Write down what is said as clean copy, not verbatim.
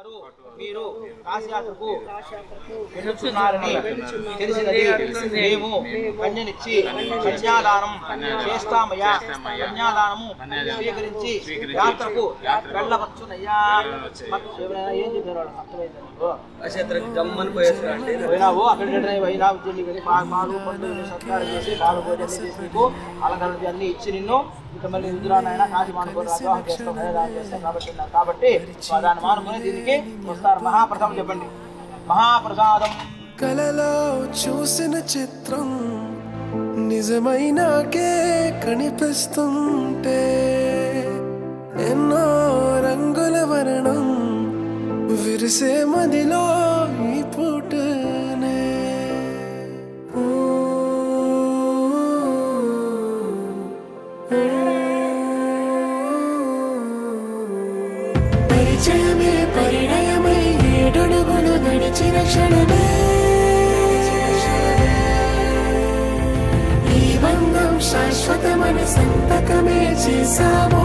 వారు మీరు కాశీయాత్రకు వెళుతున్నారని తెలిసినది. మేము కన్యనిచ్చి కన్యాదానం చేస్తామయ్యా. కన్యాదానము స్వీకరించి యాత్రకు వెళ్ళవచ్చునయ్యా. ఏం చెప్పారు పోయినావు అక్కడ పోయినా ఉద్యోగి వెళ్ళి పాలు పండు సత్కారం చేసి పాలు భోజనం చేసి నీకు అలంకరణ అన్ని ఇచ్చి నిన్ను ఇక మళ్ళీ రుద్రాన్నైనా కాశీ మానుకొని వివాహం చేస్తాం దానం చేస్తాం కాబట్టి దాన్ని మానుకొని దీనికి వస్తారు. మహాప్రసాదం చెప్పండి. మహాప్రసాదం కలలో చూసిన చిత్రం నిజమైనాకే కనిపిస్తుంటే ఎన్నో రంగుల వర్ణం విరిసే మదిలో ఈ పూటనే. పరిచయమే పరిణయమై ఏడడుగులు నడిచిన క్షణమే ఈ బంధం శాశ్వతమని సంతకమే చేశామో.